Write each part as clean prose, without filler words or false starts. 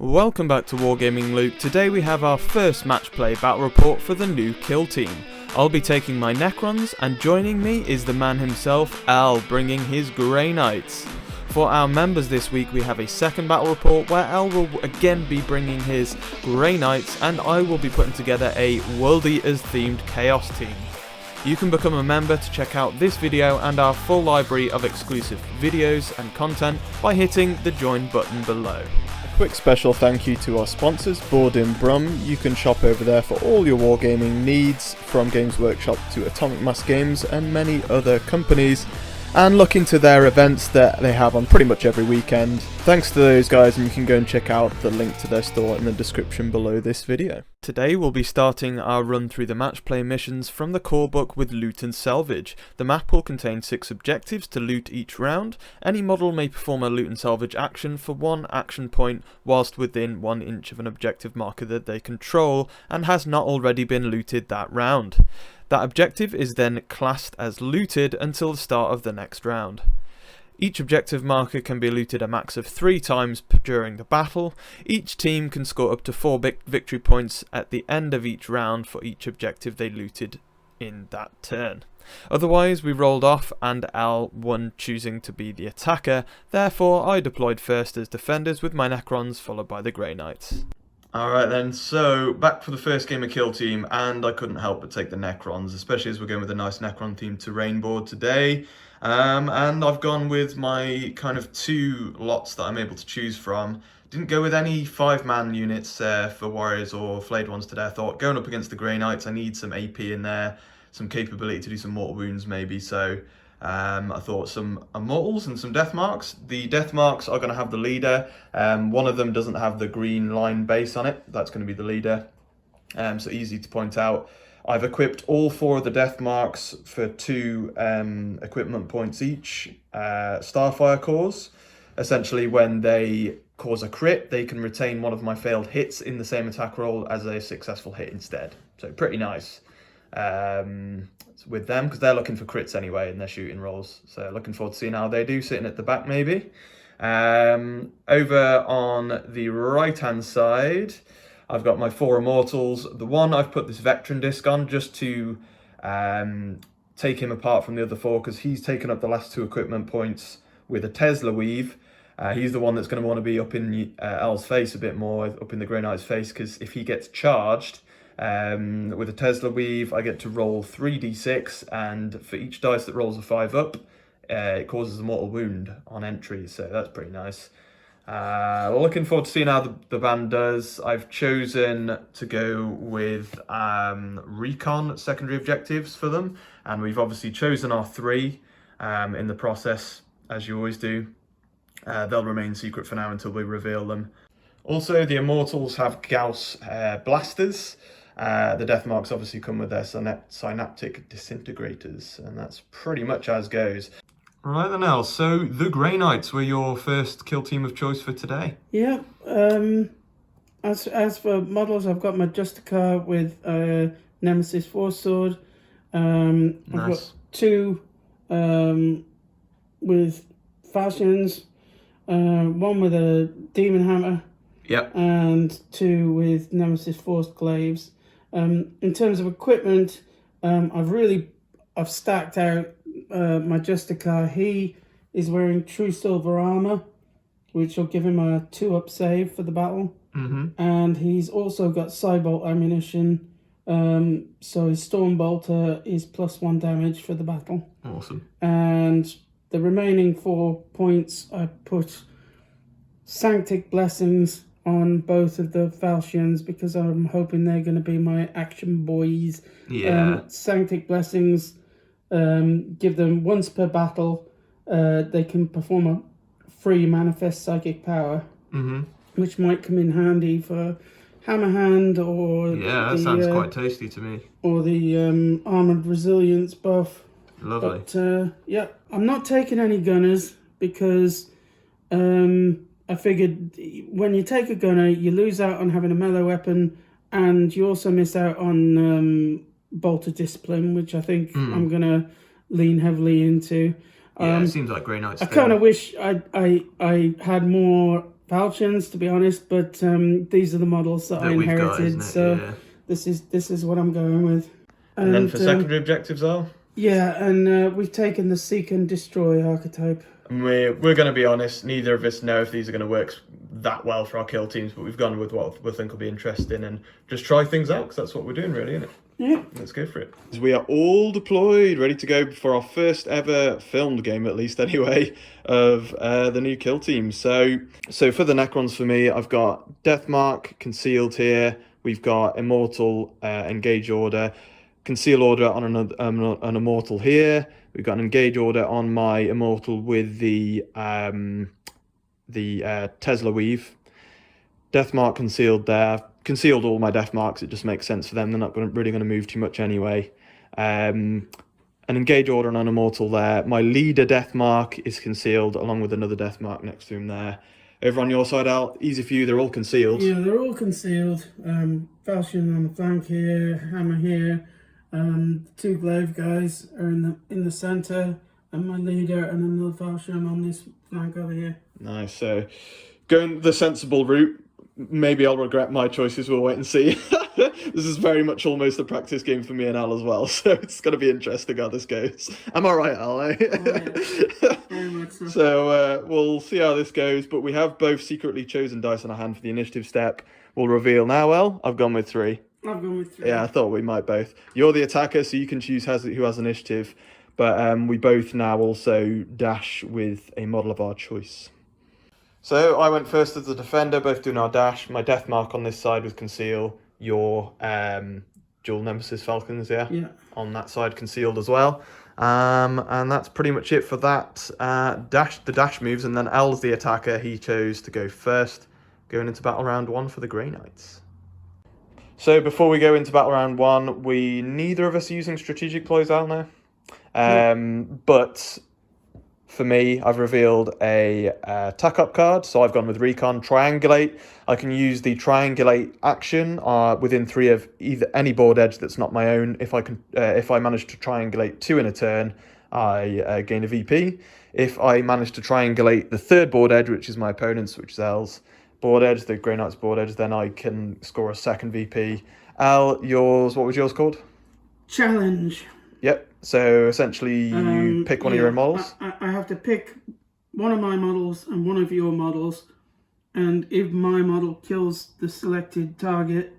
Welcome back to Wargaming Loot. Today we have our first match play battle report for the new kill team. I'll be taking my Necrons, and joining me is the man himself, Al, bringing his Grey Knights. For our members this week we have a second battle report where Al will again be bringing his Grey Knights, and I will be putting together a World Eaters themed Chaos team. You can become a member to check out this video and our full library of exclusive videos and content by hitting the join button below. Quick special thank you to our sponsors, Board & Brum. You can shop over there for all your wargaming needs, from Games Workshop to Atomic Mass Games and many other companies. And look into their events that they have on pretty much every weekend. Thanks to those guys, and you can go and check out the link to their store in the description below this video. Today we'll be starting our run through the match play missions from the core book with Loot and Salvage. The map will contain 6 objectives to loot each round. Any model may perform a loot and salvage action for 1 action point whilst within 1 inch of an objective marker that they control and has not already been looted that round. That objective is then classed as looted until the start of the next round. Each objective marker can be looted a max of 3 times during the battle. Each team can score up to 4 victory points at the end of each round for each objective they looted in that turn. Otherwise, we rolled off and Al won, choosing to be the attacker. Therefore, I deployed first as defenders with my Necrons, followed by the Grey Knights. Alright then, so back for the first game of kill team, and I couldn't help but take the Necrons, especially as we're going with a nice Necron themed terrain board today. And I've gone with my kind of 2 lots that I'm able to choose from. Didn't go with any 5-man units for Warriors or Flayed Ones today. I thought, going up against the Grey Knights, I need some AP in there, some capability to do some mortal wounds maybe, so I thought some Immortals and some DEATHMARKs. The DEATHMARKs are going to have the leader. One of them doesn't have the green line base on it. That's going to be the leader. So easy to point out. I've equipped all 4 of the DEATHMARKs for 2 equipment points each. STARFIRE cores. Essentially, when they cause a crit, they can retain one of my failed hits in the same attack roll as a successful hit instead. So pretty nice. With them, because they're looking for crits anyway in their shooting rolls, so looking forward to seeing how they do, sitting at the back maybe. Over on the right hand side I've got my 4 Immortals. The one I've put this veteran disc on just to take him apart from the other 4, because he's taken up the last 2 equipment points with a Tesla weave. He's the one that's going to want to be up in Al's face a bit more, up in the Grey Knight's face, because if he gets charged with a Tesla weave, I get to roll 3d6, and for each dice that rolls a 5 up, it causes a mortal wound on entry, so that's pretty nice. Looking forward to seeing how the band does. I've chosen to go with RECON secondary objectives for them, and we've obviously chosen our 3 in the process, as you always do. They'll remain secret for now until we reveal them. Also, the Immortals have Gauss blasters. The DEATHMARKs obviously come with their synaptic disintegrators, and that's pretty much as goes. Right then, El, so the Grey Knights were your first kill team of choice for today? Yeah, as for models, I've got my JUSTICAR with Nemesis Force Sword. Nice. I've got 2 with falchions, 1 with a Demon Hammer. Yep. And 2 with Nemesis Force Glaives. In terms of equipment, I've stacked out my JUSTICAR. He is wearing TRUESILVER armour, which will give him a 2-up save for the battle. And he's also got Cybolt ammunition, so his Stormbolter is +1 damage for the battle. Awesome. And the remaining 4 points, I put Sanctic Blessings on both of the falchions, because I'm hoping they're going to be my action boys. Yeah. Sanctic Blessings give them once per battle. They can perform a free manifest psychic power, which might come in handy for Hammerhand or that sounds quite tasty to me. Or the armored resilience buff. Lovely. But yeah, I'm not taking any gunners because I figured when you take a gunner, you lose out on having a melee weapon, and you also miss out on bolter discipline, which I think I'm going to lean heavily into. Yeah, it seems like Grey Knights. I kind of wish I had more falchions, to be honest, but these are the models that I we've got, inherited, isn't it? so Yeah. this is what I'm going with. And then for secondary objectives, Al? Yeah, and we've taken the seek and destroy archetype. We're going to be honest, neither of us know if these are going to work that well for our kill teams, but we've gone with what we think will be interesting and just try things out, because that's what we're doing, really, isn't it? Yeah. Let's go for it. We are all deployed, ready to go for our first ever filmed game, at least anyway, of the new kill team. So for the Necrons, for me, I've got DEATHMARK concealed here. We've got Immortal, Engage Order, Conceal Order on an Immortal here. We've got an Engage Order on my Immortal with the Tesla Weave. DEATHMARK concealed there. I've concealed all my DEATHMARKs. It just makes sense for them. They're not really going to move too much anyway. An Engage Order on an Immortal there. My leader DEATHMARK is concealed along with another DEATHMARK next to him there. Over on your side, Al, easy for you. They're all concealed. Yeah, they're all concealed. Falchion on the flank here, hammer here. Two glaive guys are in the center, and my leader and another falchion on this flank over here. Nice. So going the sensible route. Maybe I'll regret my choices. We'll wait and see. This is very much almost a practice game for me and Al as well, so it's going to be interesting how this goes. Am I right, Al? Eh? Oh, yeah. Very much so. So we'll see how this goes, but we have both secretly chosen dice on our hand for the initiative step. We'll reveal now, Al. I've gone with 3. I've gone with 3. Yeah, I thought we might both. You're the attacker, so you can choose who has initiative, but we both now also dash with a model of our choice. So I went first as the defender, both doing our dash. My DEATHMARK on this side with conceal. Your dual Nemesis Falcons, yeah, on that side concealed as well. And that's pretty much it for that the dash moves. And then L's the attacker. He chose to go first, going into battle round 1 for the Grey Knights. So before we go into battle round 1, neither of us are using strategic ploys out now. But for me, I've revealed a tack up card, so I've gone with Recon Triangulate. I can use the Triangulate action within 3 of any board edge that's not my own. If I manage to triangulate 2 in a turn, I gain a VP. If I manage to triangulate the 3rd board edge, which is my opponent's, which is L's board edge, the Grey Knight's board edge, then I can score a 2nd VP. Al, what was yours called? Challenge. Yep. So essentially, you pick one of your own models. I have to pick one of my models and one of your models, and if my model kills the selected target,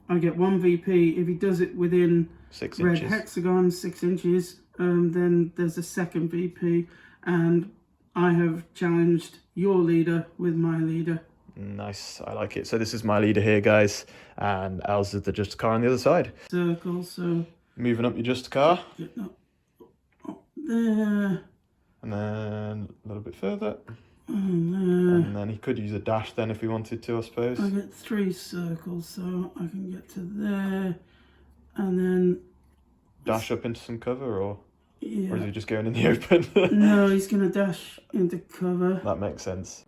I get 1 VP. If he does it within 6 red inches. hexagon, 6 inches, then there's a 2nd VP, and I have challenged your leader with my leader. Nice, I like it. So this is my leader here, guys, and Al's is the Justicar on the other side. Circle, so... Moving up your Justicar. Up there. And then a little bit further. And And then he could use a dash then if he wanted to, I suppose. I get 3 circles, so I can get to there. And then... Dash up into some cover, or Yeah. or is he just going in the open? No, he's going to dash into cover. That makes sense.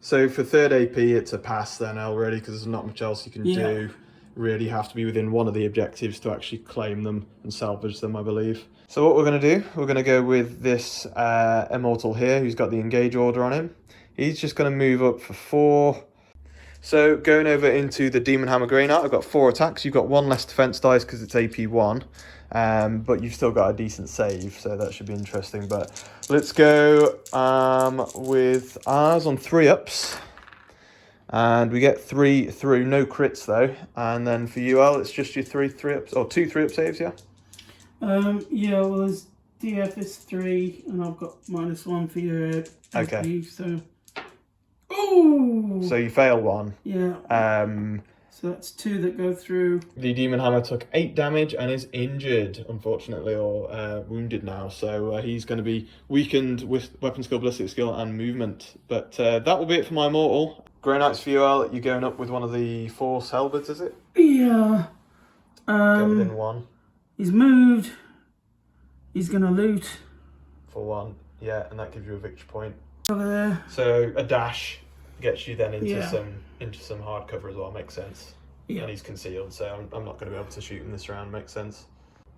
So for 3rd AP, it's a pass then, Al, really, because there's not much else you can do. Really have to be within one of the objectives to actually claim them and salvage them, I believe. So what we're going to do, we're going to go with this Immortal here, who's got the Engage Order on him. He's just going to move up for 4. So going over into the Demon Hammer Grey Knight, I've got 4 attacks. You've got 1 less defense dice because it's AP1, but you've still got a decent save, so that should be interesting. But let's go with ours on 3 ups. And we get 3 through, no crits though. And then for you, Al, it's just your 3 ups, or 2 3-up saves, yeah? Yeah, well, his DF is 3, and I've got -1 for your Okay. AP, so... Ooh! So you fail 1. Yeah. So that's 2 that go through. The Demon Hammer took 8 damage and is injured, unfortunately, or wounded now. So he's going to be weakened with weapon skill, ballistic skill, and movement. But that will be it for my Immortal. Grey Knights for you, Al. You're going up with one of the Force Halberds, is it? Yeah. Go within 1. He's moved. He's going to loot. For 1. Yeah, and that gives you a victory point. Over there. So a dash gets you then into Yeah. some hard cover as well. Makes sense. Yeah. And he's concealed, so I'm not going to be able to shoot him this round. Makes sense.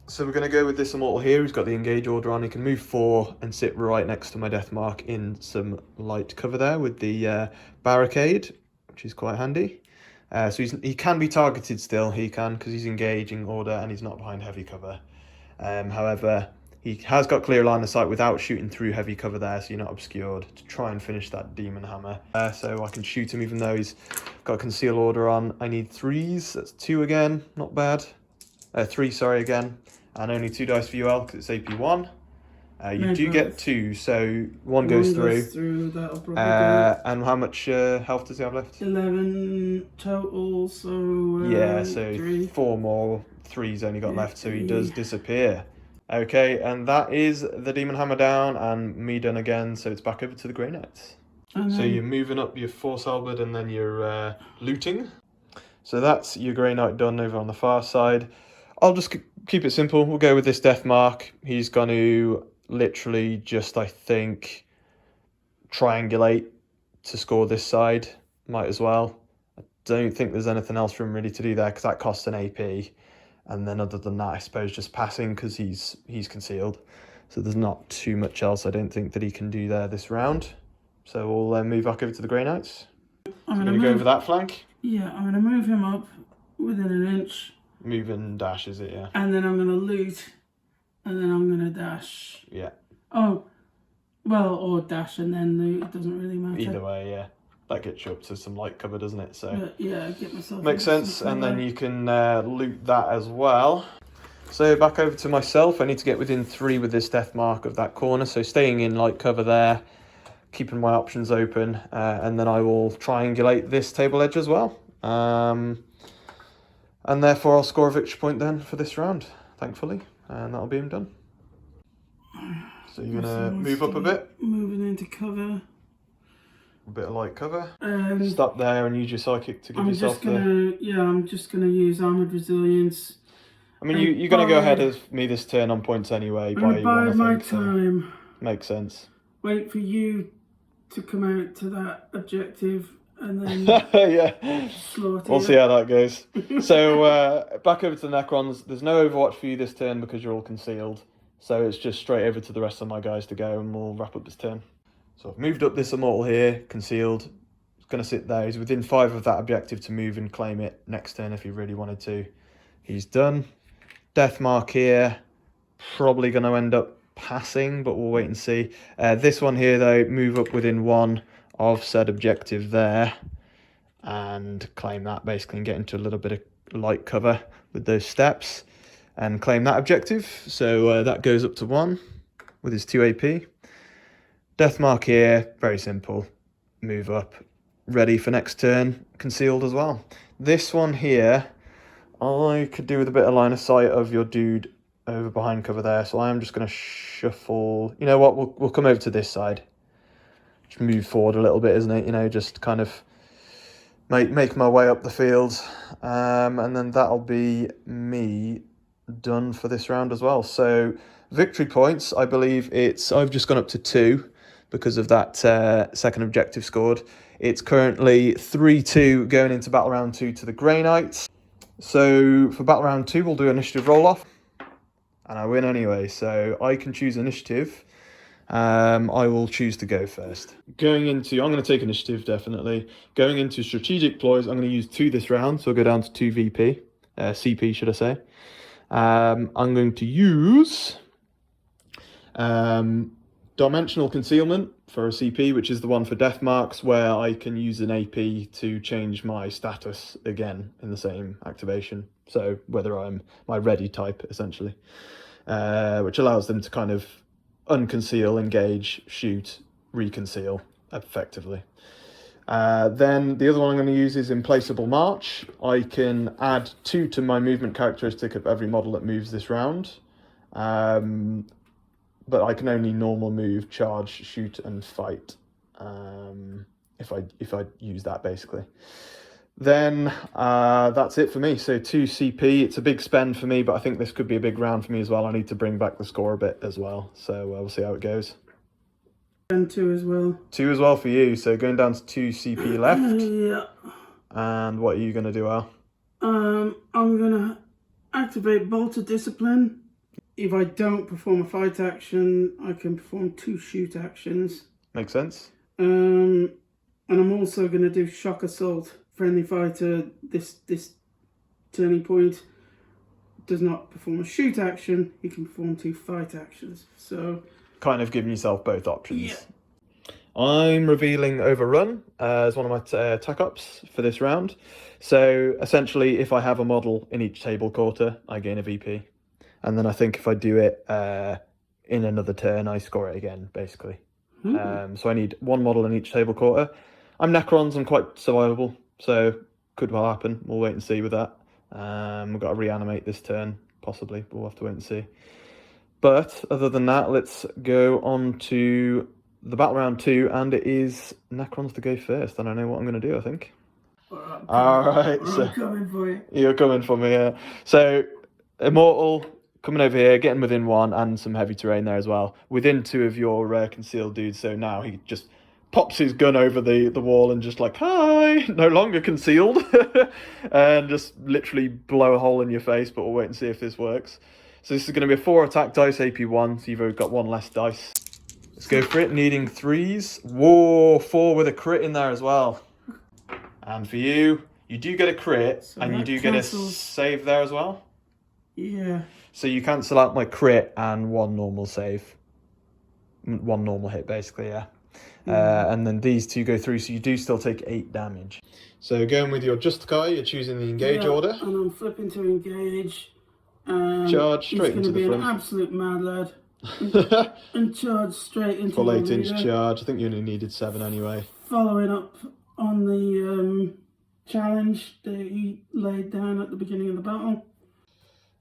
So we're going to go with this Immortal here. He's got the engage order on. He can move 4 and sit right next to my DEATHMARK in some light cover there with the barricade, which is quite handy. So he can be targeted still, he can, because he's engaging order and he's not behind heavy cover. However, he has got clear line of sight without shooting through heavy cover there, so you're not obscured, to try and finish that demon hammer. So I can shoot him even though he's got conceal order on. I need 3s, that's 2 again, not bad. 3, sorry, again. And only 2 dice for UL because it's AP1. You do get 2, so one goes through. That'll probably and how much health does he have left? 11 total, so yeah, so 3. 4 more, 3's only got left, so he does disappear. Okay, and that is the Demon Hammer down and me done again, so it's back over to the Grey Knights. So you're moving up your Force Halberd and then you're looting. So that's your Grey Knight done over on the far side. I'll just keep it simple. We'll go with this DEATHMARK. He's going to literally just, I think, triangulate to score this side. Might as well. I don't think there's anything else for him really to do there because that costs an AP. And then other than that, I suppose just passing because he's concealed. So there's not too much else I don't think that he can do there this round. So we'll move back over to the Grey Knights. I'm going to go over that flank. Yeah, I'm going to move him up within an inch. Move and dash, is it? Yeah. And then I'm going to loot. And then I'm going to dash. Yeah. Oh, well, or dash and then loot. It doesn't really matter. Either way, yeah. That gets you up to some light cover, doesn't it? So but, yeah, get myself. Makes sense. And then you can loot that as well. So back over to myself. I need to get within 3 with this DEATHMARK of that corner. So staying in light cover there. Keeping my options open. And then I will triangulate this table edge as well. And therefore I'll score a victory point then for this round, thankfully. And that'll be him done. So you're going to move up a bit. Moving into cover. A bit of light cover. Stop there and use your psychic to give yourself I'm just going to use Armoured Resilience. I mean, you're going to go ahead of me this turn on points anyway. Bide my time. Makes sense. Wait for you to come out to that objective. And then yeah, we'll see how that goes. So back over to the Necrons. There's no Overwatch for you this turn because you're all concealed. So it's just straight over to the rest of my guys to go and we'll wrap up this turn. So I've moved up this Immortal here, concealed. He's going to sit there. He's within 5 of that objective to move and claim it next turn if he really wanted to. He's done. DEATHMARK here. Probably going to end up passing, but we'll wait and see. This one here, though, move up within 1 of said objective there and claim that basically and get into a little bit of light cover with those steps and claim that objective. So that goes up to 1 with his 2 AP. DEATHMARK here, very simple. Move up, ready for next turn, concealed as well. This one here, I could do with a bit of line of sight of your dude over behind cover there. So I am just going to shuffle. You know what, we'll come over to this side. Just move forward a little bit, isn't it? You know, just kind of make my way up the field. And then that'll be me done for this round as well. So victory points, I believe I've just gone up to 2 because of that second objective scored. It's currently 3-2 going into battle round 2 to the Grey Knights. So for battle round 2, we'll do initiative roll off. And I win anyway, so I can choose initiative. I will choose to go first. I'm going to take initiative, definitely. Going into strategic ploys, I'm going to use 2 this round, so I'll go down to 2 VP. CP, should I say. I'm going to use Dimensional Concealment for a CP, which is the one for DEATHMARKs, where I can use an AP to change my status again in the same activation. So whether I'm my ready type, essentially. Which allows them to kind of unconceal, engage, shoot, reconceal, effectively. Then the other one I'm going to use is Implaceable March. I can add 2 to my movement characteristic of every model that moves this round. But I can only normal move, charge, shoot, and fight. If I use that, basically. Then that's it for me. So 2 CP. It's a big spend for me, but I think this could be a big round for me as well. I need to bring back the score a bit as well. So we'll see how it goes. And 2 as well. 2 as well for you. So going down to 2 CP left. Yeah. And what are you going to do, Al? I'm going to activate Bolt of Discipline. if I don't perform a fight action, I can perform 2 shoot actions. Makes sense. And I'm also going to do shock assault. Friendly fighter, this turning point does not perform a shoot action. He can perform 2 fight actions. So kind of giving yourself both options. Yeah. I'm revealing Overrun as one of my attack ups for this round. So essentially, if I have a model in each table quarter, I gain a VP. And then I think if I do it in another turn, I score it again, basically. So I need 1 model in each table quarter. I'm Necrons, I'm quite survivable, so could well happen. We'll wait and see with that. We've got to reanimate this turn, possibly, but we'll have to wait and see. But other than that, let's go on to the battle round 2, and it is Necrons to go first. I don't know what I'm going to do, I think. Alright, so I'm coming for you. You're coming for me, yeah. So, Immortal coming over here, getting within 1 and some heavy terrain there as well. Within 2 of your concealed dudes, so now he just pops his gun over the wall and just like, hi, no longer concealed. And just literally blow a hole in your face, but we'll wait and see if this works. So this is going to be a 4 attack dice, AP1, so you've got 1 less dice. Let's go for it, needing 3s. Whoa, 4 with a crit in there as well. And for you, you do get a crit, so and you do get a save there as well? Yeah. So you cancel out my crit and 1 normal save. 1 normal hit, basically, yeah. And then these 2 go through, so you do still take 8 damage. So going with your Justicar, you're choosing the engage order. And I'm flipping to engage. Charge straight into the front. He's going to be an absolute mad lad. And charge straight into full 8-inch charge. I think you only needed 7 anyway. Following up on the challenge that he laid down at the beginning of the battle.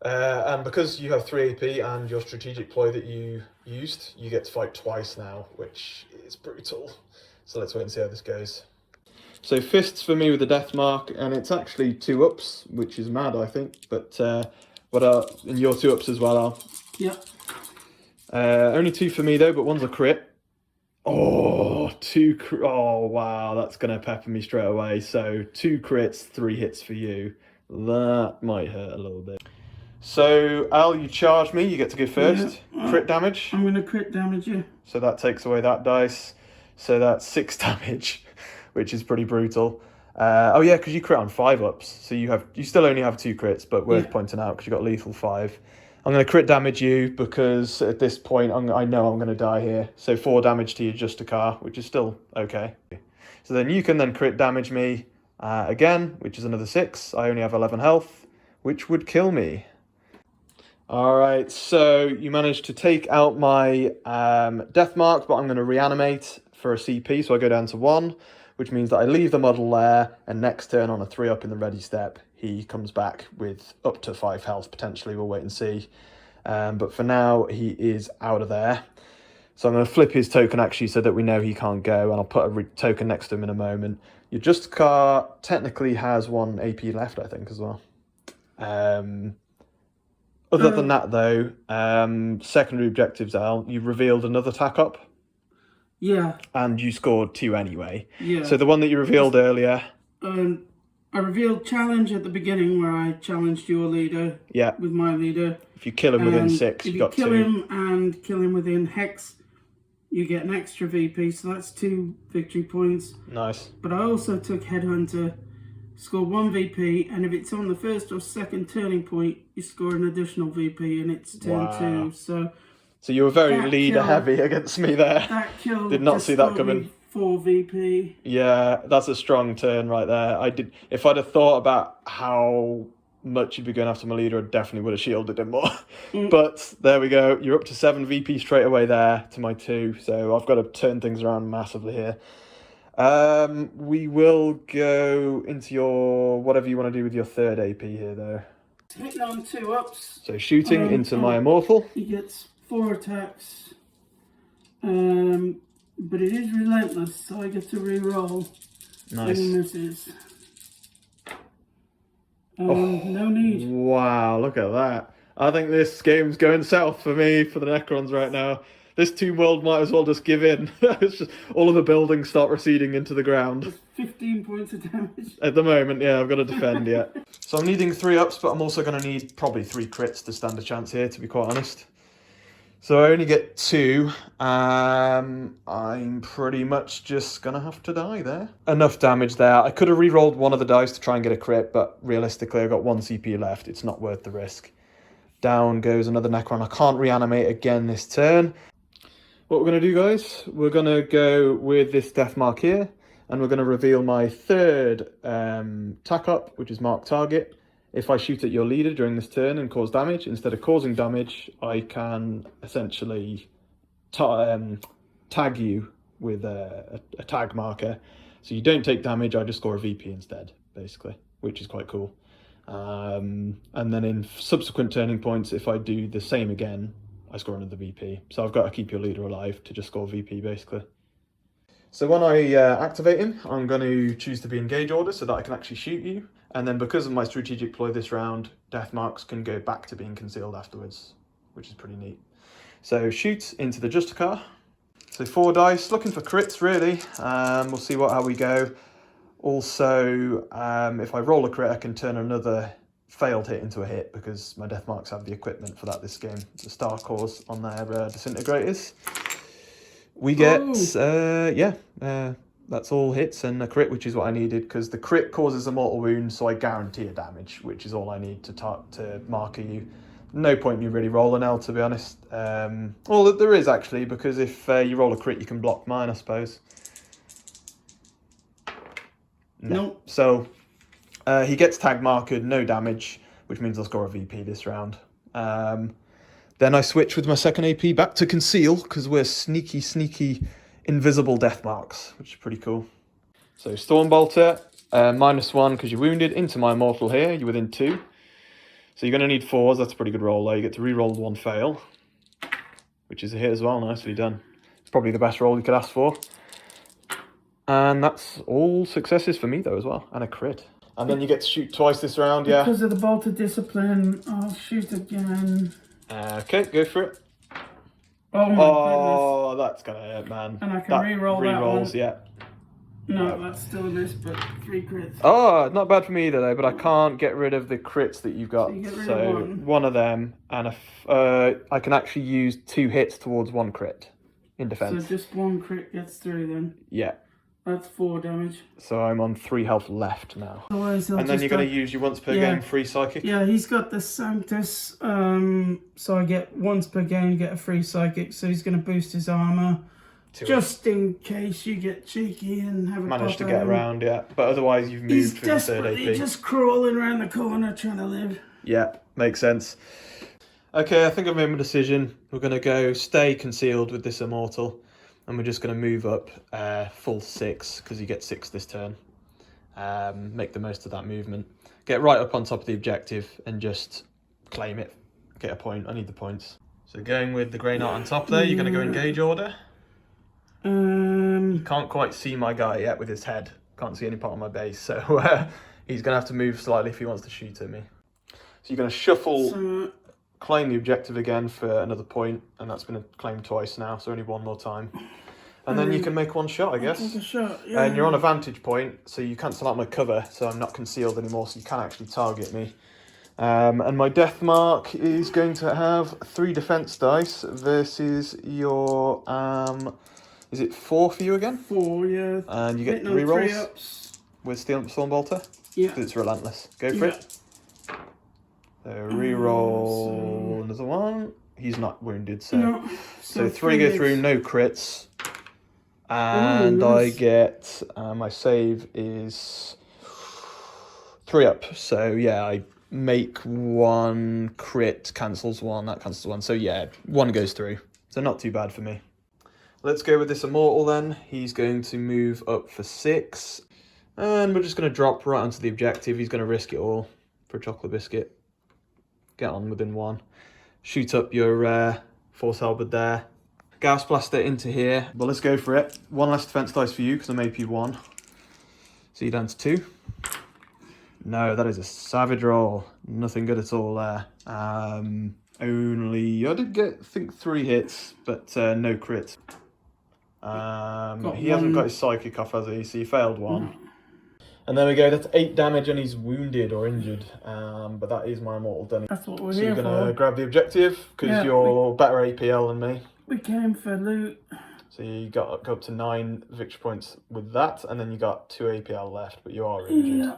And because you have 3 AP and your strategic ploy that you used, you get to fight twice now, which is brutal. So let's wait and see how this goes. So fists for me with the DEATHMARK, and it's actually 2 ups, which is mad, I think. But what are and your 2 ups as well, Al? Yeah. Only 2 for me though, but 1's a crit. Oh, 2 oh wow, that's gonna pepper me straight away. So 2 crits, 3 hits for you. That might hurt a little bit. So Al, you charge me, you get to go first. Yeah. Crit damage. I'm gonna crit damage you. So that takes away that dice. So that's 6 damage, which is pretty brutal. Oh yeah, because you crit on 5 ups, so you still only have 2 crits, but worth pointing out because you got lethal 5. I'm going to crit damage you because at this point I know I'm going to die here. So 4 damage to your Justicar, which is still okay. So then you can then crit damage me again, which is another 6. I only have 11 health, which would kill me. Alright, so you managed to take out my DEATHMARK, but I'm going to reanimate for a CP, so I go down to 1, which means that I leave the model there, and next turn on a 3-up in the ready step, he comes back with up to 5 health, potentially. We'll wait and see. But for now, he is out of there. So I'm going to flip his token, actually, so that we know he can't go, and I'll put a token next to him in a moment. Your Justicar technically has 1 AP left, I think, as well. Other than that, though, secondary objectives, Al, you revealed another attack up. Yeah. And you scored 2 anyway. Yeah. So the one that you revealed earlier... I revealed challenge at the beginning where I challenged your leader with my leader. If you kill him within 6, you got 2. If you kill him and kill him within hex, you get an extra VP, so that's 2 victory points. Nice. But I also took Headhunter, scored 1 VP, and if it's on the first or second turning point, you score an additional VP, and it's turn 2. So you were very leader heavy against me there. That kill did not see that coming. 4 VP. Yeah, that's a strong turn right there. If I'd have thought about how much you'd be going after my leader, I definitely would have shielded him more. But there we go. You're up to 7 VP straight away there to my 2. So I've got to turn things around massively here. We will go into your whatever you want to do with your 3rd AP here, though. Hitting on 2 ups. So shooting into my Immortal. He gets 4 attacks. But it is relentless, so I get to re-roll. Nice. And he misses. No need. Wow, look at that. I think this game's going south for me, for the Necrons right now. This Tomb World might as well just give in. It's just all of the buildings start receding into the ground. That's 15 points of damage. At the moment, yeah, I've got to defend, yeah. So I'm needing 3 ups, but I'm also going to need probably 3 crits to stand a chance here, to be quite honest. So I only get 2. I'm pretty much just going to have to die there. Enough damage there. I could have re-rolled one of the dice to try and get a crit, but realistically I've got 1 CP left. It's not worth the risk. Down goes another Necron. I can't reanimate again this turn. What we're going to do, guys, we're going to go with this DEATHMARK here, and we're going to reveal my 3rd tack up, which is mark target. If I shoot at your leader during this turn and cause damage, instead of causing damage, I can essentially tag you with a tag marker. So you don't take damage, I just score a VP instead, basically, which is quite cool. And then in subsequent turning points, if I do the same again, I score another VP. So I've got to keep your leader alive to just score VP, basically. So when I activate him, I'm going to choose to be engage order so that I can actually shoot you. And then because of my strategic ploy this round, DEATHMARKs can go back to being concealed afterwards, which is pretty neat. So shoot into the JUSTICAR. So 4 dice, looking for crits really. We'll see how we go. Also, if I roll a crit, I can turn another failed hit into a hit because my DEATHMARKs have the equipment for that this game. The star cores on their disintegrators. We get, that's all hits and a crit, which is what I needed because the crit causes a mortal wound, so I guarantee a damage, which is all I need to marker you. No point in you really rolling L, to be honest. Well, there is actually, because if you roll a crit, you can block mine, I suppose. No. Nope. So he gets tag marked, no damage, which means I'll score a VP this round. Then I switch with my 2nd AP back to conceal because we're sneaky invisible DEATHMARKs, which is pretty cool. So Stormbolter, -1 because you're wounded, into my immortal here, you're within 2. So you're going to need 4s, that's a pretty good roll there. You get to re-roll 1 fail, which is a hit as well, nicely done. It's probably the best roll you could ask for. And that's all successes for me though as well, and a crit. And then you get to shoot twice this round, yeah. Because of the bolter discipline, I'll shoot again. Okay, go for it. Oh my goodness. That's gonna hurt, man. And I can re-roll that one. Yeah. No, that's still a miss, but 3 crits. Oh, not bad for me either though, but I can't get rid of the crits that you've got. So you get rid of one of them, and I can actually use 2 hits towards 1 crit in defense. So just 1 crit gets through then? Yeah. That's 4 damage. So I'm on 3 health left now. Otherwise, and then you're going to use your once per game free psychic? Yeah, he's got the Sanctus, so I get once per game, get a free psychic, so he's going to boost his armour. Just in case you get cheeky and have a manage to get around, yeah. But otherwise you've moved for the 3rd AP. He's just crawling around the corner trying to live. Yeah, makes sense. Okay, I think I've made my decision. We're going to go stay concealed with this immortal. And we're just going to move up full 6, because you get 6 this turn. Make the most of that movement. Get right up on top of the objective and just claim it. Get a point. I need the points. So going with the Grey Knight on top there, you're going to go engage order. You can't quite see my guy yet with his head. Can't see any part of my base. So he's going to have to move slightly if he wants to shoot at me. So you're going to shuffle... claim the objective again for another point, and that's been claimed twice now, so only 1 more time. And then you can make 1 shot, I guess. Take a shot, yeah. And you're on a vantage point, so you cancel out my cover, so I'm not concealed anymore, so you can actually target me. And my DEATHMARK is going to have 3 defense dice versus your... is it 4 for you again? 4, yeah. And you get 3 rolls with Stormbolter? Yeah. Because it's relentless. Go for it. So re-roll another 1. He's not wounded, so no. So 3 go through, no crits. And I get my save is 3 up. So yeah, I make 1 crit, cancels 1, that cancels 1. So yeah, 1 goes through. So not too bad for me. Let's go with this immortal then. He's going to move up for 6. And we're just going to drop right onto the objective. He's going to risk it all for a chocolate biscuit. Get on within 1. Shoot up your force halberd there. Gas blaster into here. But let's go for it. 1 less defense dice for you because I'm AP 1. So you're down to 2. No, that is a savage roll. Nothing good at all there. Only, I did get, I think, 3 hits, but no crits. He hasn't got his psychic off, has he? So he failed 1. No. And there we go, that's 8 damage and he's wounded or injured. But that is my immortal done. That's what we're so here you're going to for. grab the objective, because you're better APL than me. We came for loot. So you got up to 9 victory points with that, and then you got 2 APL left, but you are injured. Yeah,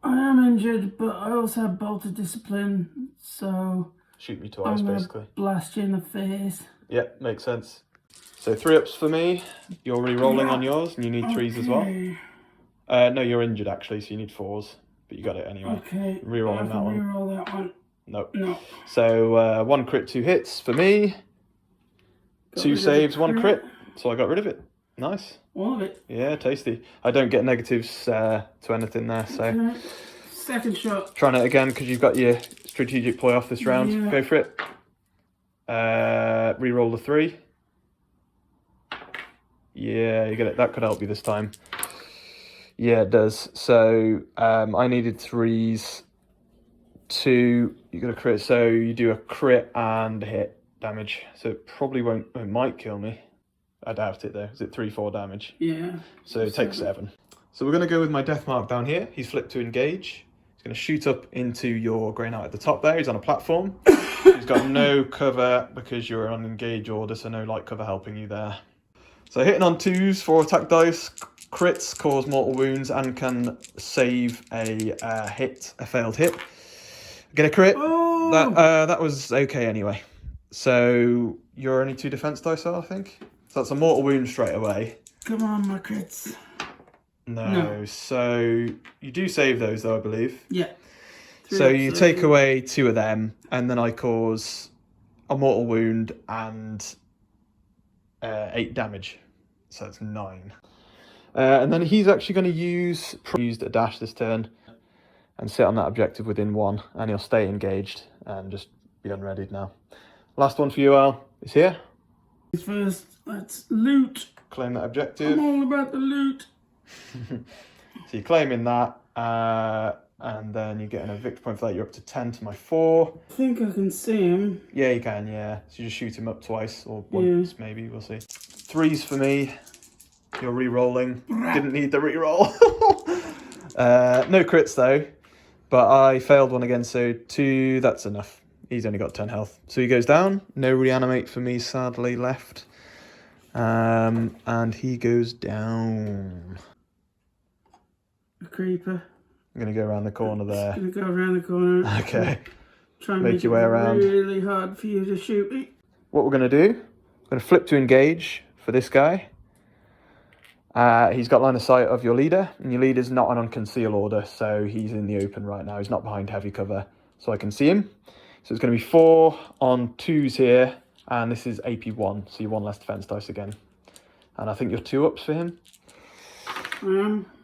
I am injured, but I also have Bolt of Discipline, so... Shoot me twice, basically. Blast you in the face. Yep, makes sense. So 3 ups for me. You're re-rolling on yours, and you need 3s as well. No, you're injured actually, so you need 4s, but you got it anyway. Okay. Re-rolling that one. Re-roll that one. Nope. No. So 1 crit, 2 hits for me. 2 saves, 1 crit. So I got rid of it. Nice. All of it. Yeah, tasty. I don't get negatives to anything there, so. Okay. Second shot. Trying it again because you've got your strategic ploy off this round. Yeah. Go for it. Re-roll the 3. Yeah, you get it. That could help you this time. Yeah, it does. So I needed 3s. 2. You got a crit. So you do a crit and a hit damage. So it probably won't. It might kill me. I doubt it though. Is it 3-4 damage? Yeah. So it takes 7. So we're going to go with my DEATHMARK down here. He's flipped to engage. He's going to shoot up into your Grey Knight at the top there. He's on a platform. He's got no cover because you're on engage order, so no light cover helping you there. So hitting on 2s, 4 attack dice, crits cause mortal wounds and can save a failed hit. Get a crit. Oh! That was okay anyway. So you're only 2 defense dice, I think. So that's a mortal wound straight away. Come on, my crits. No. So you do save those though, I believe. Yeah. So you take away 2 of them, and then I cause a mortal wound and 8 damage. So it's 9. And then he's actually going to used a dash this turn and sit on that objective within 1, and he'll stay engaged and just be unreadied now. Last one for you, Al, is here. First, let's loot. Claim that objective. I'm all about the loot. So you're claiming that, and then you're getting a victory point for that. You're up to 10 to my 4. I think I can see him. Yeah, you can, yeah. So you just shoot him up twice, or once maybe, we'll see. 3s for me. You're re-rolling. Didn't need the re-roll. No crits though, but I failed 1 again, so 2, that's enough. He's only got 10 health. So he goes down. No reanimate for me, sadly, left. And he goes down. A creeper. I'm going to go around the corner there. Just gonna go around the corner. Okay. Try and Make your way around. Really hard for you to shoot me. What we're going to do, we're going to flip to engage for this guy. He's got line of sight of your leader, and your leader's not on unconceal order, so he's in the open right now. He's not behind heavy cover, so I can see him. So it's going to be 4 on 2s here, and this is AP 1, so you're 1 less defense dice again. And I think you're 2 ups for him.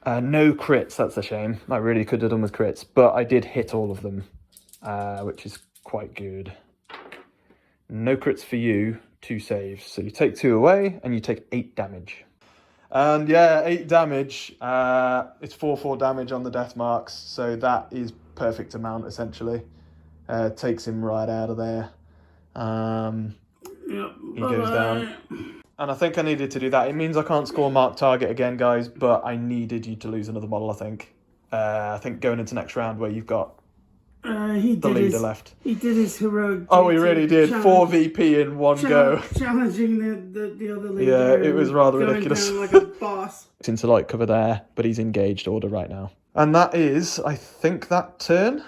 No crits, that's a shame. I really could have done with crits, but I did hit all of them, which is quite good. No crits for you, 2 saves. So you take 2 away, and you take 8 damage. And yeah, 8 damage. It's 4/4 damage on the DEATHMARKs, so that is perfect amount essentially. Takes him right out of there. He goes down. And I think I needed to do that. It means I can't score mark target again, guys, but I needed you to lose another model, I think. I think going into next round where you've got the leader left. He did his heroic. Oh, he really did. 4 VP in 1 go. Challenging the other leader. Yeah, it was rather ridiculous. Down like a boss. It's into light cover there, but he's engaged order right now. And that is, I think, that turn.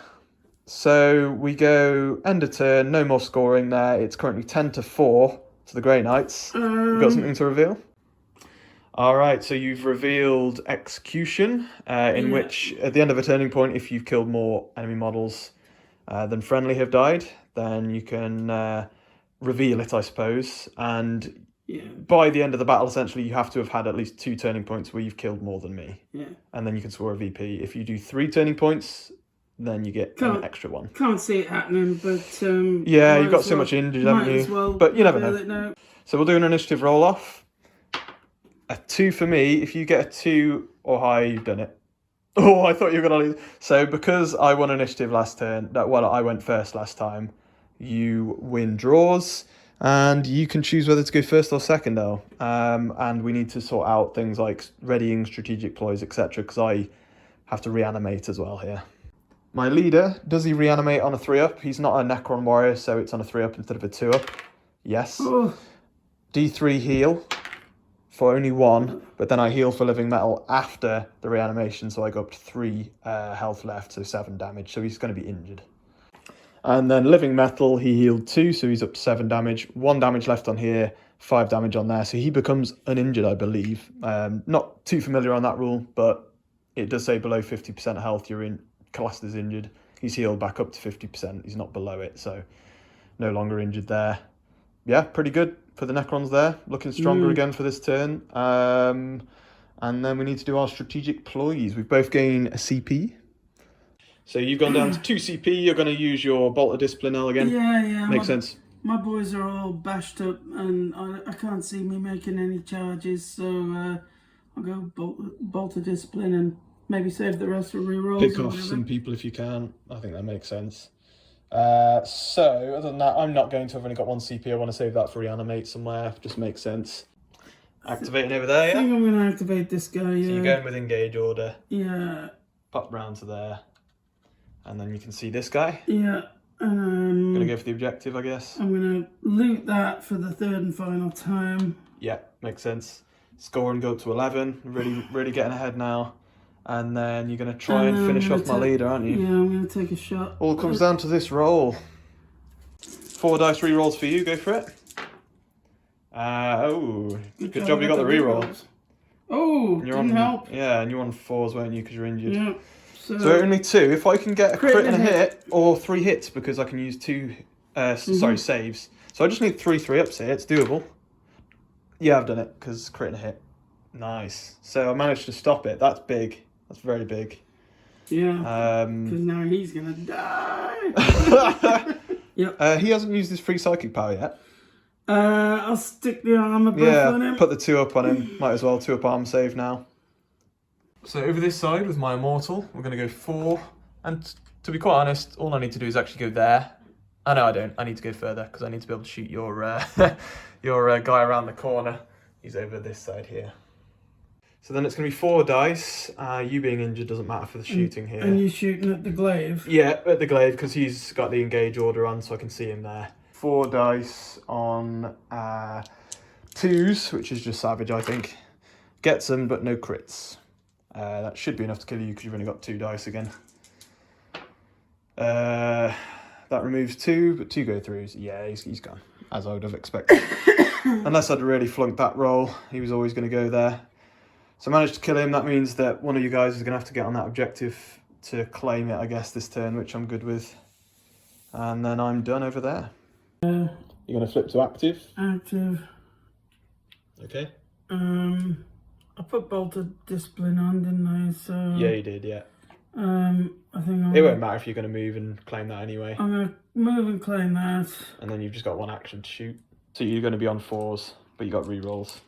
So we go end of turn, no more scoring there. It's currently 10-4 to the Grey Knights. You've got something to reveal? All right, so you've revealed Execution, in which, at the end of a turning point, if you've killed more enemy models than friendly have died, then you can reveal it, I suppose. And by the end of the battle, essentially, you have to have had at least 2 turning points where you've killed more than me. Yeah. And then you can score a VP. If you do 3 turning points, then you get an extra 1. Can't see it happening, but... yeah, you've got so much injured, haven't you? But you never know. So we'll do an initiative roll-off. A 2 for me. If you get a 2 or higher, you've done it. Oh, I thought you were going to lose. So because I won initiative last turn, I went first last time, you win draws. And you can choose whether to go first or second, Al. And we need to sort out things like readying strategic ploys, etc. because I have to reanimate as well here. My leader, does he reanimate on a 3-up? He's not a Necron warrior, so it's on a 3-up instead of a 2-up. Yes. Oh. D3 heal for only 1, but then I heal for living metal after the reanimation, so I go up to 3 health left, so 7 damage, so he's going to be injured. And then living metal, he healed 2, so he's up to 7 damage, 1 damage left on here, 5 damage on there, so he becomes uninjured, I believe. Not too familiar on that rule, but it does say below 50% health, you're classed as injured. He's healed back up to 50%, he's not below it, so no longer injured there. Yeah, pretty good for the Necrons there. Looking stronger again for this turn. And then we need to do our strategic ploys. We've both gained a CP. So you've gone down to 2 CP. You're going to use your Bolt of Discipline now again? Yeah. Makes sense. My boys are all bashed up and I can't see me making any charges. So I'll go Bolt of Discipline and maybe save the rest for rerolls. Pick off some people if you can. I think that makes sense. So, other than that, I'm not going to. I've only got 1 CP. I want to save that for reanimate somewhere. Just makes sense. Activating over there, I think I'm going to activate this guy, yeah. So you're going with engage order. Yeah. Pop round to there. And then you can see this guy. Yeah. Going to go for the objective, I guess. I'm going to loot that for the 3rd and final time. Yeah, makes sense. Score and go up to 11. Really getting ahead now. And then you're going to try and finish off my leader, aren't you? Yeah, I'm going to take a shot. All comes down to this roll. 4 dice re-rolls for you, go for it. Good job you got the re-roll. Oh, didn't help. Yeah, and you're on 4s, weren't you, because you're injured. Yeah. So only 2. If I can get a crit and a hit, or 3 hits, because I can use 2, saves. So I just need 3 3-ups here, it's doable. Yeah, I've done it, because crit and a hit. Nice. So I managed to stop it, that's big. That's very big. Yeah. Because now he's gonna die. Yep. He hasn't used his free psychic power yet. I'll stick the armor buff on him. Put the 2-up on him. Might as well 2-up arm save now. So over this side with my immortal, we're gonna go 4. And to be quite honest, all I need to do is actually go there. No, I don't. I need to go further because I need to be able to shoot your your guy around the corner. He's over this side here. So then it's going to be 4 dice. You being injured doesn't matter for the shooting here. And you're shooting at the glaive? Yeah, at the glaive, because he's got the engage order on, so I can see him there. 4 dice on 2s, which is just savage, I think. Gets them, but no crits. That should be enough to kill you, because you've only got 2 dice again. That removes 2, but 2 go-throughs. Yeah, he's gone, as I would have expected. Unless I'd really flunked that roll, he was always going to go there. So I managed to kill him. That means that one of you guys is going to have to get on that objective to claim it, I guess, this turn, which I'm good with. And then I'm done over there. You're going to flip to active? Active. Okay. I put Bolt of Discipline on, didn't I? So yeah, you did, yeah. I think it won't matter if you're going to move and claim that anyway. I'm going to move and claim that. And then you've just got 1 action to shoot. So you're going to be on 4s, but you got re-rolls.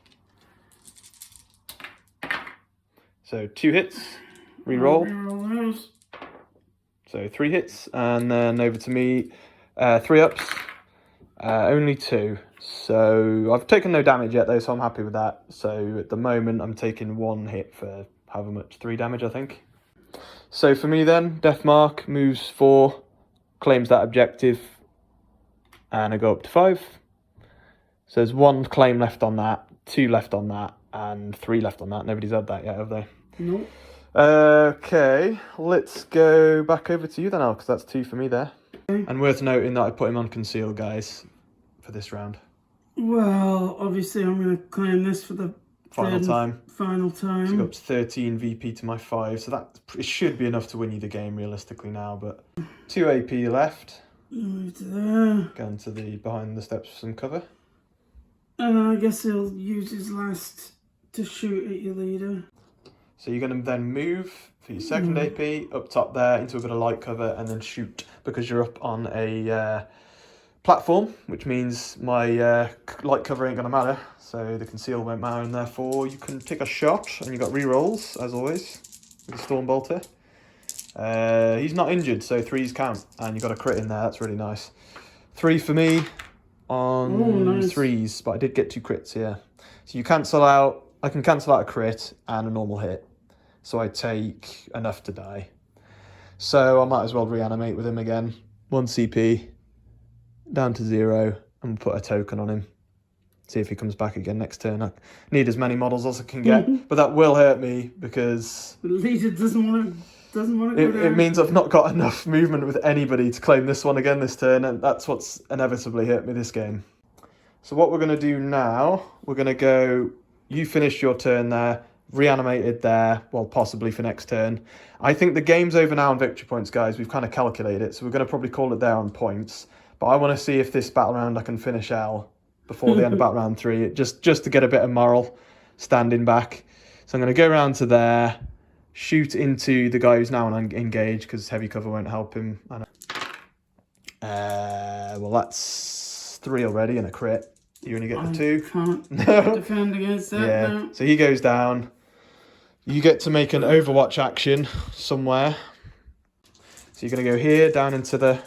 So 2 hits, re-roll. Re-roll those. So 3 hits, and then over to me, 3-ups, only 2. So I've taken no damage yet though, so I'm happy with that. So at the moment I'm taking 1 hit for however much, 3 damage I think. So for me then, DEATHMARK moves 4, claims that objective, and I go up to 5. So there's 1 claim left on that, 2 left on that, and 3 left on that. Nobody's had that yet, have they? Nope. Okay, let's go back over to you then, Al, because that's 2 for me there. Okay. And worth noting that I put him on conceal, guys, for this round. Well, obviously I'm going to claim this for the final time. Final time. So you go up to 13 VP to my 5, so that it should be enough to win you the game realistically now, but 2 AP left. Move to there. Going to the behind the steps for some cover. And I guess he'll use his last to shoot at your leader. So you're going to then move for your second AP up top there into a bit of light cover and then shoot because you're up on a platform, which means my light cover ain't going to matter. So the conceal won't matter, and therefore you can take a shot, and you've got re-rolls as always with the Storm Bolter. He's not injured, so 3s count, and you've got a crit in there. That's really nice. 3 for me on nice. 3s, but I did get 2 crits here. So you cancel out, I can cancel out a crit and a normal hit. So I take enough to die. So I might as well reanimate with him again. 1 CP, down to 0, and put a token on him. See if he comes back again next turn. I need as many models as I can get, but that will hurt me because the leader doesn't want to go down. it means I've not got enough movement with anybody to claim this one again this turn, and that's what's inevitably hurt me this game. So what we're going to do now, we're going to go, you finished your turn there, reanimated there, well, possibly for next turn. I think the game's over now on victory points, guys. We've kind of calculated it, so we're going to probably call it there on points. But I want to see if this battle round I can finish L before the end of battle round 3, just to get a bit of moral standing back. So I'm going to go around to there, shoot into the guy who's now engaged, because heavy cover won't help him. Well, that's 3 already and a crit. You only get the 2. Can't defend against that. Yeah. No. So he goes down. You get to make an Overwatch action somewhere. So you're going to go here, down into the...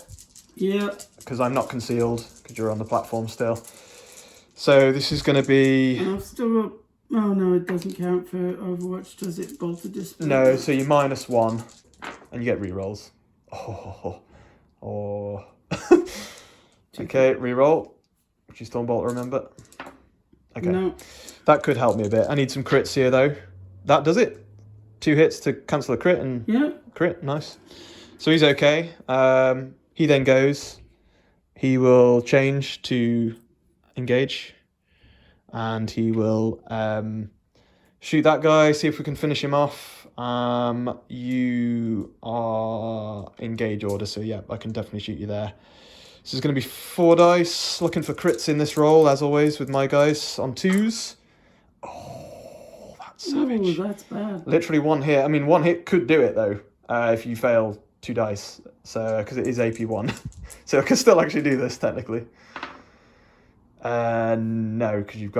Yeah. Because I'm not concealed, because you're on the platform still. So this is going to be... And I've still got... Oh, no, it doesn't count for Overwatch, does it? Bolted display? No, so you're -1, and you get rerolls. Oh. Okay, reroll. Which is Stormbolt, remember? Okay. No. That could help me a bit. I need some crits here, though. That does it. 2 hits to cancel a crit and crit. Nice. So he's okay. He then goes. He will change to engage. And he will shoot that guy, see if we can finish him off. You are engage order, so yeah, I can definitely shoot you there. This is going to be 4 dice, looking for crits in this roll, as always, with my guys on 2s. Oh, that's savage. Oh, that's bad. Literally 1 hit. I mean, 1 hit could do it, though, if you fail 2 dice, so because it is AP1. So I can still actually do this, technically. No, because you've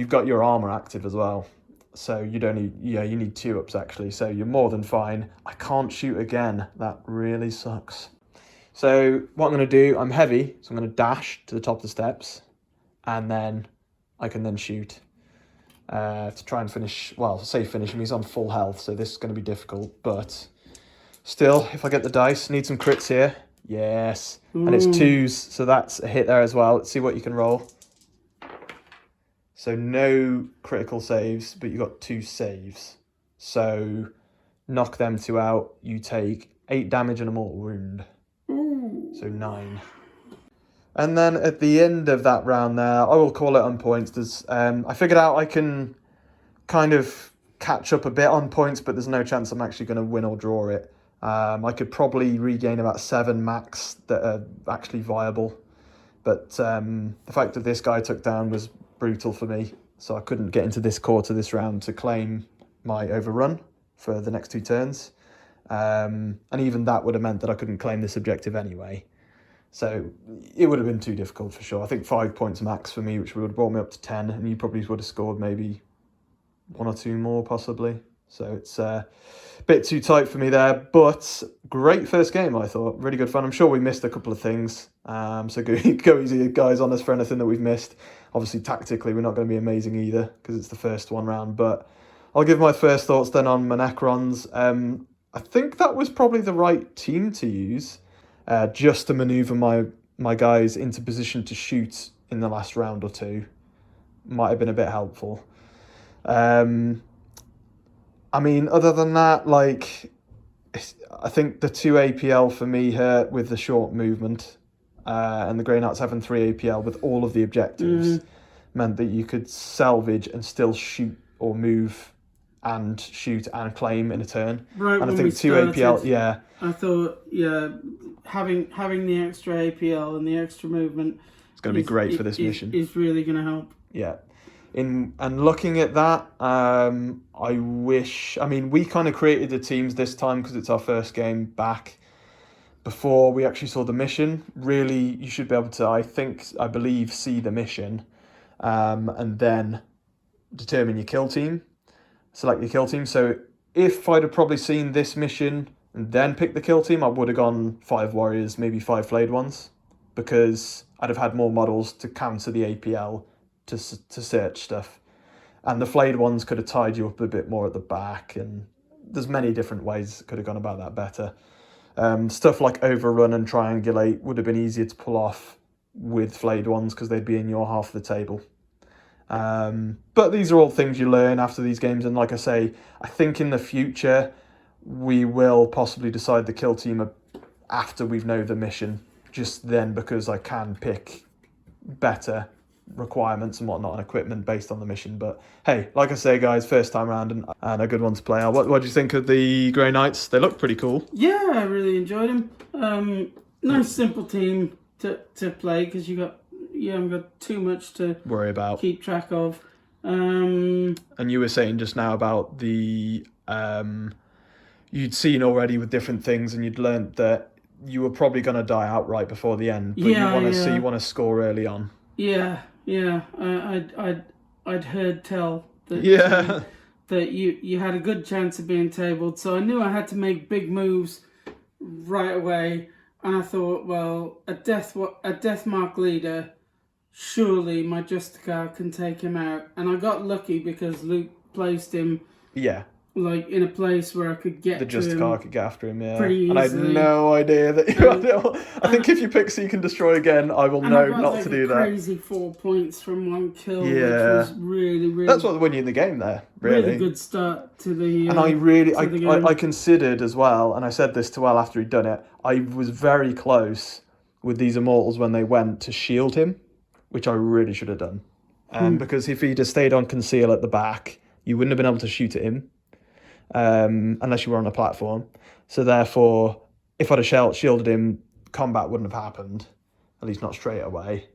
got your armor active as well. So you don't need, you need 2 ups, actually. So you're more than fine. I can't shoot again. That really sucks. So what I'm going to do, I'm heavy, so I'm going to dash to the top of the steps, and then I can then shoot to try and finish, well, say finish him. He's on full health, so this is going to be difficult, but still, if I get the dice, need some crits here. Yes, and it's 2s, so that's a hit there as well. Let's see what you can roll. So no critical saves, but you got 2 saves. So knock them 2 out, you take 8 damage and a mortal wound. So 9. And then at the end of that round there, I will call it on points. There's, I figured out I can kind of catch up a bit on points, but there's no chance I'm actually going to win or draw it. I could probably regain about 7 max that are actually viable. But the fact that this guy took down was brutal for me. So I couldn't get into this quarter this round to claim my overrun for the next 2 turns. And even that would have meant that I couldn't claim this objective anyway. So it would have been too difficult for sure. I think 5 points max for me, which would have brought me up to 10, and you probably would have scored maybe 1 or 2 more possibly. So it's a bit too tight for me there, but great first game, I thought. Really good fun. I'm sure we missed a couple of things, so go easy, guys, on us for anything that we've missed. Obviously, tactically, we're not going to be amazing either, because it's the first one round, but I'll give my first thoughts then on my Necrons. I think that was probably the right team to use, just to manoeuvre my guys into position to shoot in the last round or 2. Might have been a bit helpful. I mean, other than that, like, I think the 2 APL for me hurt with the short movement, and the Grey Knights having 3 APL with all of the objectives meant that you could salvage and still shoot or move and shoot and claim in a turn. Right, and I think 2 APL, yeah. I thought, having the extra APL and the extra movement, it's going to be great for this mission. Is really going to help. Yeah. And looking at that, I wish... I mean, we kind of created the teams this time because it's our first game back before we actually saw the mission. Really, you should be able to, I believe, see the mission and then determine your kill team. Select your kill team. So if I'd have probably seen this mission and then picked the kill team, I would have gone 5 warriors, maybe 5 flayed ones. because I'd have had more models to counter the APL to search stuff. And the flayed ones could have tied you up a bit more at the back, and there's many different ways that could have gone about that better. Stuff like overrun and triangulate would have been easier to pull off with flayed ones because they'd be in your half of the table. But these are all things you learn after these games, and like I say, I think in the future we will possibly decide the kill team after we know the mission, just then, because I can pick better requirements and whatnot and equipment based on the mission. But hey, like I say, guys, first time around and a good one to play. What do you think of the Grey Knights? They look pretty cool. Yeah, I really enjoyed them. Nice simple team to play because you haven't got too much to worry about, keep track of. And you were saying just now about the you'd seen already with different things, and you'd learnt that you were probably going to die outright before the end, but you want to score early on. Yeah. I'd heard tell that that you had a good chance of being tabled, so I knew I had to make big moves right away. And I thought, well, a DEATHMARK leader, surely my Justicar can take him out. And I got lucky because Luke placed him like in a place where I could get the Justicar could get after him, pretty easily. And I had no idea that you had it. I think if you pick Seek and Destroy again, I will know not to do that. Crazy 4 points from one kill, which was really that's what won you in the game there. Really good start to the and I considered as well, and I said this to Al after he'd done it, I was very close with these Immortals when they went to shield him, which I really should have done. Because if he'd have stayed on conceal at the back, you wouldn't have been able to shoot at him. Unless you were on a platform. So therefore, if I'd have shielded him, combat wouldn't have happened, at least not straight away.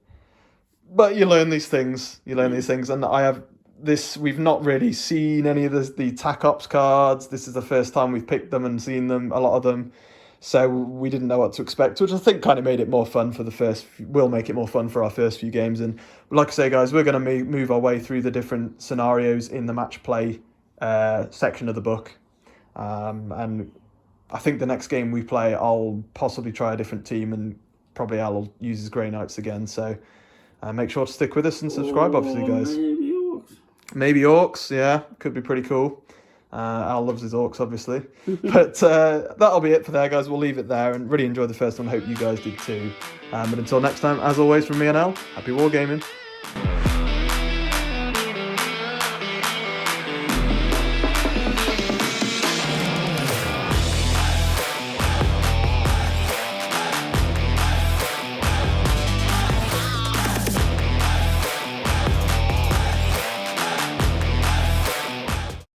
But you learn these things, and I have this. We've not really seen any of the TAC Ops cards. This is the first time we've picked them and seen them, a lot of them. So we didn't know what to expect, which I think kind of made it more fun for will make it more fun for our first few games. And like I say, guys, we're going to move our way through the different scenarios in the match play section of the book, and I think the next game we play, I'll possibly try a different team, and probably I'll use his Grey Knights again. So make sure to stick with us and subscribe, obviously, guys. Maybe Orcs, yeah, could be pretty cool. Al loves his Orcs, obviously. But that'll be it for there, guys. We'll leave it there, and really enjoyed the first one. Hope you guys did too. But until next time, as always, from me and Al, happy wargaming.